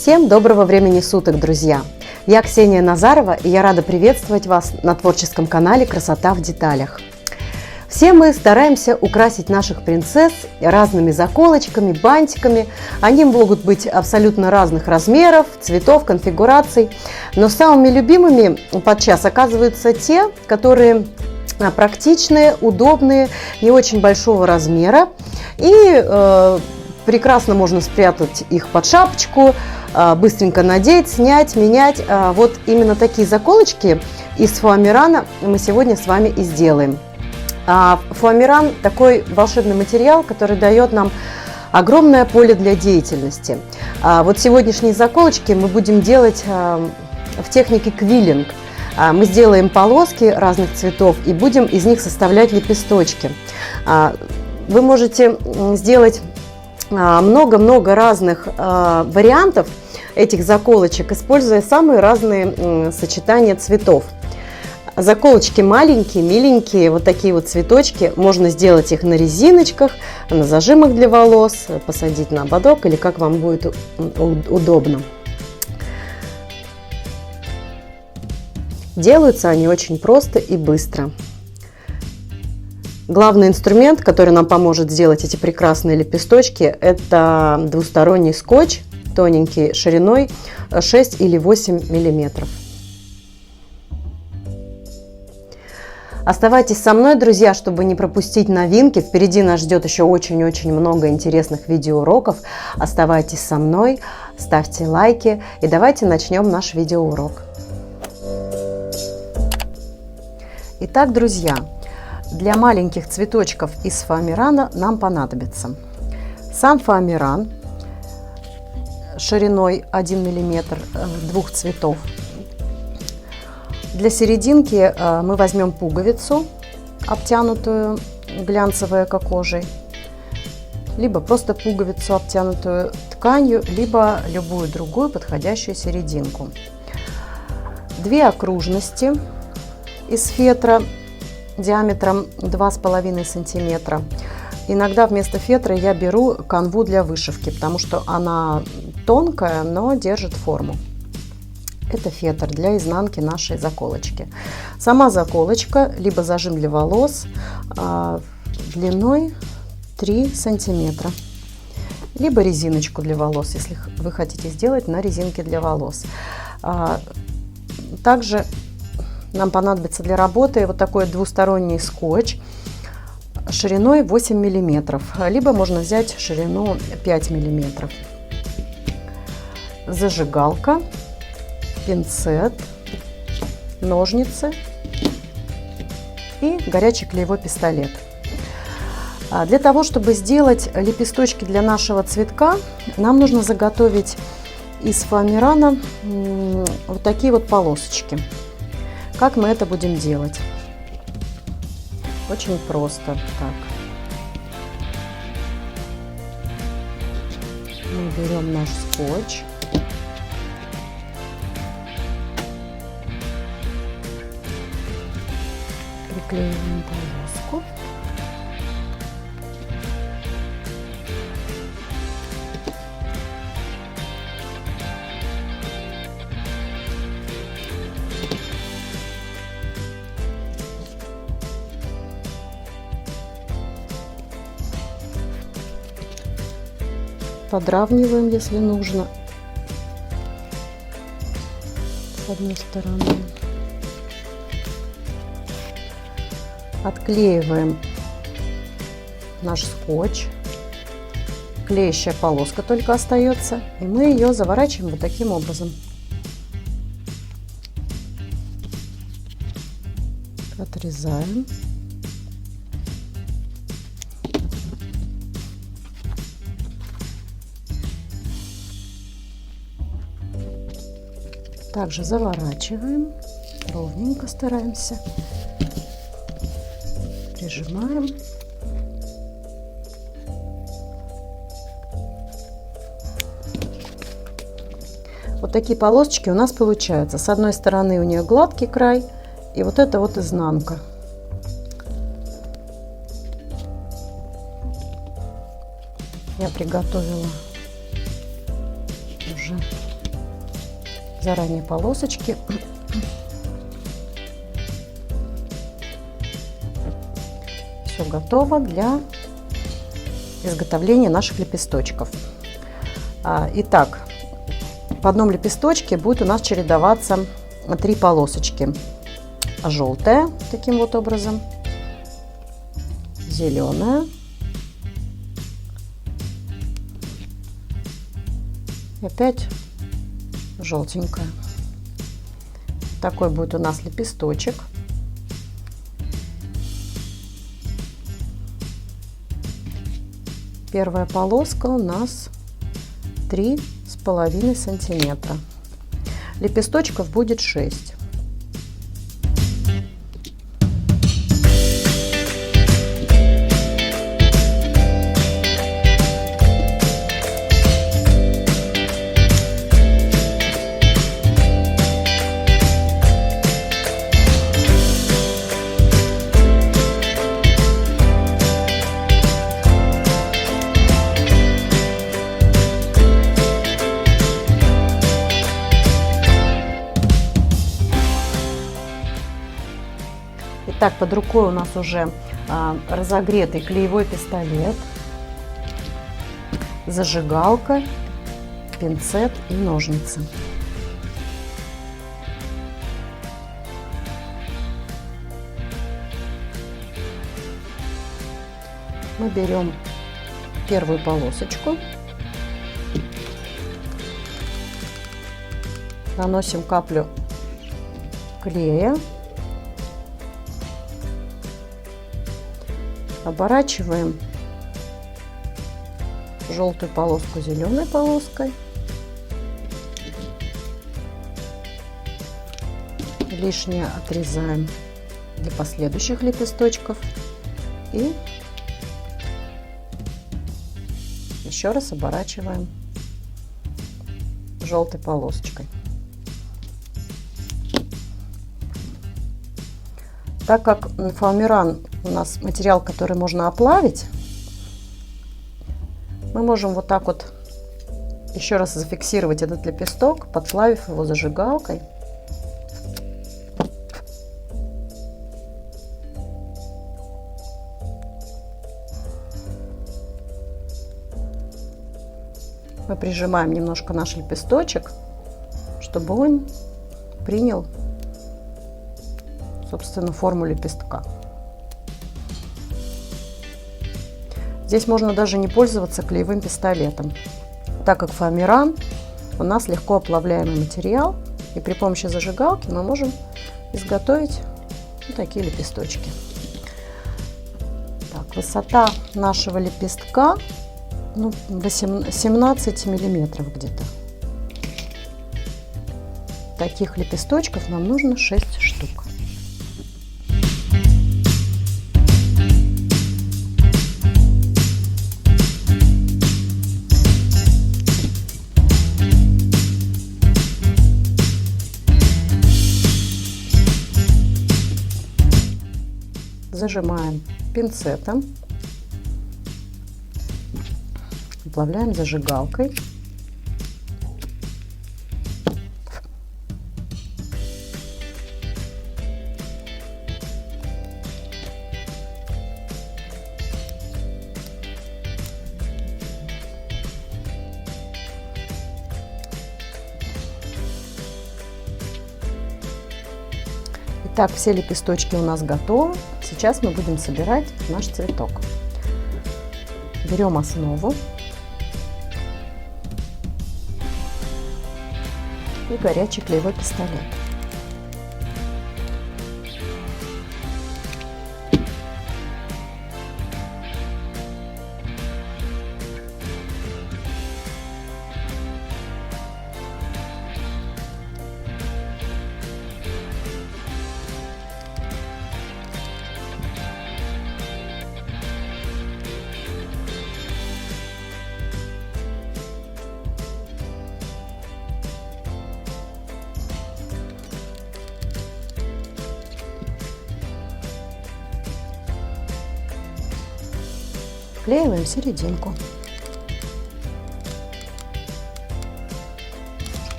Всем доброго времени суток, друзья! Я Ксения Назарова, и я рада приветствовать вас на творческом канале «Красота в деталях». Все мы стараемся украсить наших принцесс разными заколочками, бантиками. Они могут быть абсолютно разных размеров, цветов, конфигураций. Но самыми любимыми подчас оказываются те, которые практичные, удобные, не очень большого размера. И прекрасно можно спрятать их под шапочку, быстренько надеть, снять, менять. Вот именно такие заколочки из фоамирана мы сегодня с вами и сделаем. Фоамиран – такой волшебный материал, который дает нам огромное поле для деятельности. Вот сегодняшние заколочки мы будем делать в технике квиллинг. Мы сделаем полоски разных цветов и будем из них составлять лепесточки. Вы можете сделать много-много разных вариантов этих заколочек, используя самые разные сочетания цветов. Заколочки маленькие, миленькие, вот такие вот цветочки. Можно сделать их на резиночках, на зажимах для волос, посадить на ободок или как вам будет удобно. Делаются они очень просто и быстро. Главный инструмент, который нам поможет сделать эти прекрасные лепесточки, это двусторонний скотч, тоненький, шириной 6 или 8 миллиметров. Оставайтесь со мной, друзья, чтобы не пропустить новинки. Впереди нас ждет еще очень-очень много интересных видеоуроков. Оставайтесь со мной, ставьте лайки и давайте начнем наш видеоурок. Итак, друзья, для маленьких цветочков из фоамирана нам понадобится сам фоамиран шириной 1 мм двух цветов. Для серединки мы возьмем пуговицу, обтянутую глянцевой эко-кожей, либо просто пуговицу, обтянутую тканью, либо любую другую подходящую серединку. Две окружности из фетра диаметром 2,5 см. Иногда вместо фетра я беру канву для вышивки, потому что она тонкая, но держит форму. Это фетр для изнанки нашей заколочки. Сама заколочка, либо зажим для волос длиной 3 сантиметра, либо резиночку для волос, если вы хотите сделать на резинке для волос. Также нам понадобится для работы вот такой двусторонний скотч шириной 8 мм, либо можно взять ширину 5 мм. Зажигалка, пинцет, ножницы и горячий клеевой пистолет. Для того, чтобы сделать лепесточки для нашего цветка, нам нужно заготовить из фоамирана вот такие вот полосочки. Как мы это будем делать? Очень просто. Так. Мы берем наш скотч. Приклеиваем полоску. Подравниваем, если нужно, с одной стороны. Отклеиваем наш скотч. Клеящая полоска только остается, и мы ее заворачиваем вот таким образом. Отрезаем. Также заворачиваем, ровненько стараемся, прижимаем. Вот такие полосочки у нас получаются. С одной стороны у нее гладкий край, и вот это вот изнанка. Я приготовила уже заранее полосочки. Все готово для изготовления наших лепесточков. Итак, в одном лепесточке будет у нас чередоваться 3 полосочки. Желтая, таким вот образом, зеленая и опять желтенькая. Такой будет у нас лепесточек. Первая полоска у нас 3,5 сантиметра. Лепесточков будет 6. Итак, под рукой у нас уже разогретый клеевой пистолет, зажигалка, пинцет и ножницы. Мы берем первую полосочку, наносим каплю клея, оборачиваем желтую полоску зеленой полоской, лишнее отрезаем для последующих лепесточков и еще раз оборачиваем желтой полосочкой. Так как фоамиран у нас материал, который можно оплавить, мы можем вот так вот еще раз зафиксировать этот лепесток, подплавив его зажигалкой. Мы прижимаем немножко наш лепесточек, чтобы он принял, собственно, форму лепестка. Здесь можно даже не пользоваться клеевым пистолетом, так как фоамиран у нас легко оплавляемый материал, и при помощи зажигалки мы можем изготовить вот такие лепесточки. Так, высота нашего лепестка 17 миллиметров где-то. Таких лепесточков нам нужно 6 штук. Зажимаем пинцетом, оплавляем зажигалкой. Итак, все лепесточки у нас готовы. Сейчас мы будем собирать наш цветок. Берем основу и горячий клеевой пистолет. Вклеиваем серединку.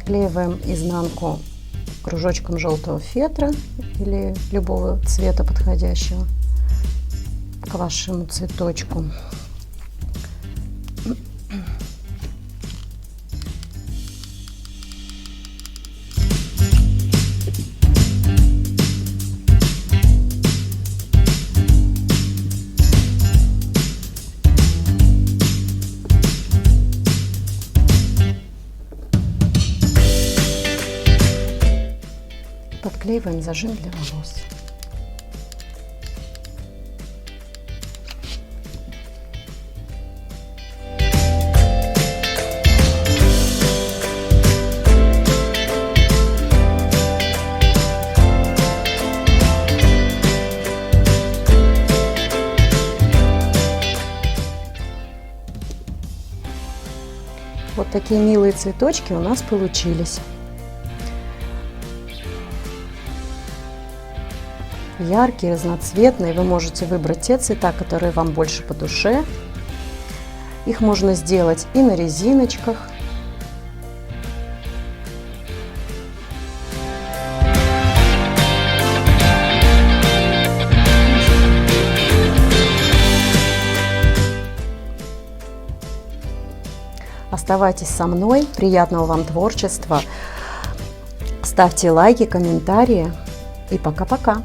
Подклеиваем изнанку кружочком желтого фетра или любого цвета подходящего к вашему цветочку. Подклеиваем зажим для волос. Вот такие милые цветочки у нас получились. Яркие, разноцветные. Вы можете выбрать те цвета, которые вам больше по душе. Их можно сделать и на резиночках. Оставайтесь со мной. Приятного вам творчества. Ставьте лайки, комментарии. И пока-пока.